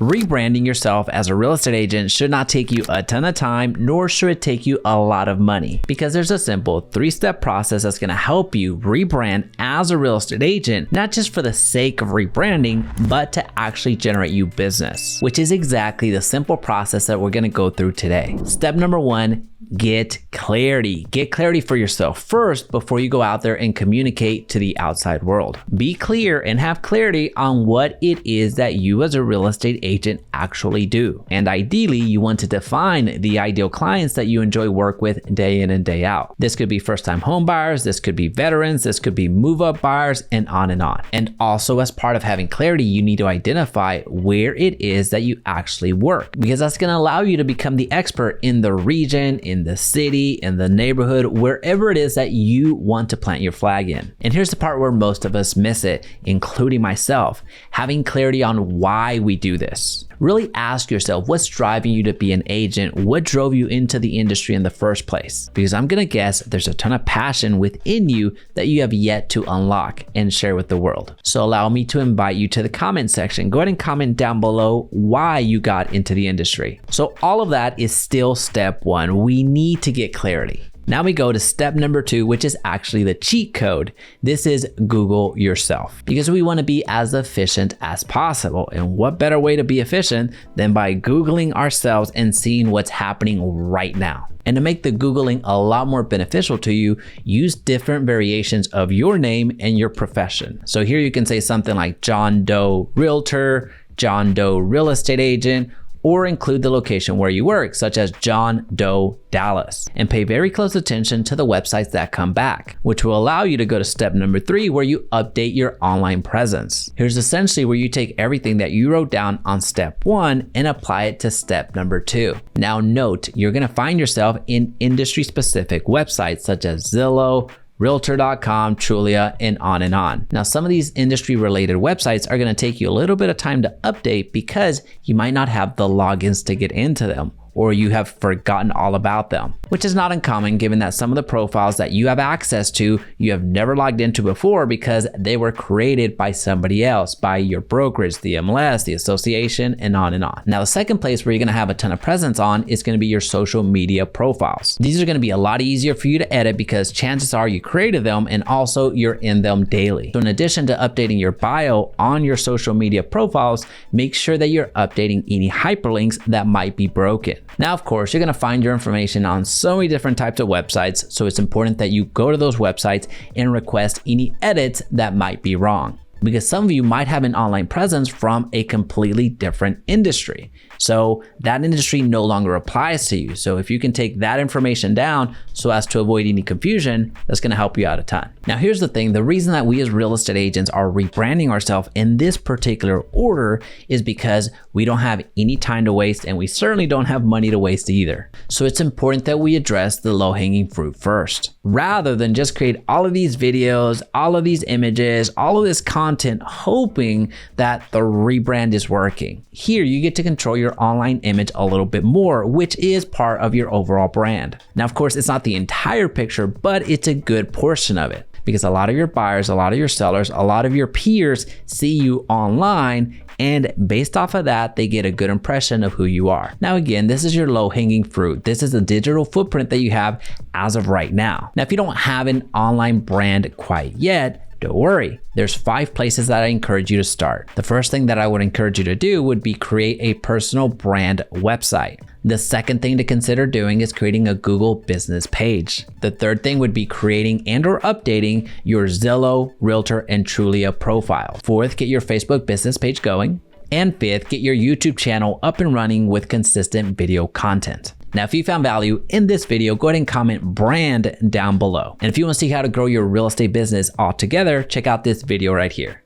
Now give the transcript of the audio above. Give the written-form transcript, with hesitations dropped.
Rebranding yourself as a real estate agent should not take you a ton of time, nor should it take you a lot of money, because there's a simple 3-step process that's going to help you rebrand as a real estate agent, not just for the sake of rebranding, but to actually generate you business, which is exactly the simple process that we're going to go through today. Step number 1, get clarity. Get clarity for yourself first before you go out there and communicate to the outside world. Be clear and have clarity on what it is that you as a real estate agent actually do. And ideally, you want to define the ideal clients that you enjoy work with day in and day out. This could be first-time home buyers, this could be veterans, this could be move-up buyers, and on and on. And also, as part of having clarity, you need to identify where it is that you actually work, because that's going to allow you to become the expert in the region, in the city, in the neighborhood, wherever it is that you want to plant your flag in. And here's the part where most of us miss it, including myself: having clarity on why we do this. Really ask yourself, what's driving you to be an agent? What drove you into the industry in the first place? Because I'm gonna guess there's a ton of passion within you that you have yet to unlock and share with the world. So allow me to invite you to the comment section. Go ahead and comment down below why you got into the industry. So all of that is still step 1. We need to get clarity. Now we go to step number 2, which is actually the cheat code. This is Google yourself, because we want to be as efficient as possible. And what better way to be efficient than by Googling ourselves and seeing what's happening right now? And to make the Googling a lot more beneficial to you, use different variations of your name and your profession. So here you can say something like John Doe Realtor, John Doe Real Estate Agent, or include the location where you work, such as John Doe Dallas, and pay very close attention to the websites that come back, which will allow you to go to step number 3, where you update your online presence. Here's essentially where you take everything that you wrote down on step 1 and apply it to step number 2. Now note, you're gonna find yourself in industry-specific websites such as Zillow, Realtor.com, Trulia, and on and on. Now, some of these industry-related websites are going to take you a little bit of time to update because you might not have the logins to get into them, or you have forgotten all about them, which is not uncommon given that some of the profiles that you have access to, you have never logged into before because they were created by somebody else, by your brokerage, the MLS, the association, and on and on. Now, the second place where you're gonna have a ton of presence on is gonna be your social media profiles. These are gonna be a lot easier for you to edit because chances are you created them and also you're in them daily. So in addition to updating your bio on your social media profiles, make sure that you're updating any hyperlinks that might be broken. Now, of course, you're going to find your information on so many different types of websites, so it's important that you go to those websites and request any edits that might be wrong, because some of you might have an online presence from a completely different industry. So that industry no longer applies to you. So if you can take that information down so as to avoid any confusion, that's going to help you out a ton. Now, here's the thing. The reason that we as real estate agents are rebranding ourselves in this particular order is because we don't have any time to waste, and we certainly don't have money to waste either. So it's important that we address the low-hanging fruit first, rather than just create all of these videos, all of these images, all of this content, hoping that the rebrand is working. Here, you get to control your online image a little bit more, which is part of your overall brand. Now, of course, it's not the entire picture, but it's a good portion of it, because a lot of your buyers, a lot of your sellers, a lot of your peers see you online, and based off of that, they get a good impression of who you are. Now, again, this is your low-hanging fruit. This is the digital footprint that you have as of right now. Now, if you don't have an online brand quite yet, don't worry. There's 5 places that I encourage you to start. The first thing that I would encourage you to do would be create a personal brand website. The second thing to consider doing is creating a Google business page. The third thing would be creating and or updating your Zillow, Realtor, and Trulia profile. Fourth, get your Facebook business page going. And fifth, get your YouTube channel up and running with consistent video content. Now, if you found value in this video, go ahead and comment brand down below. And if you want to see how to grow your real estate business altogether, check out this video right here.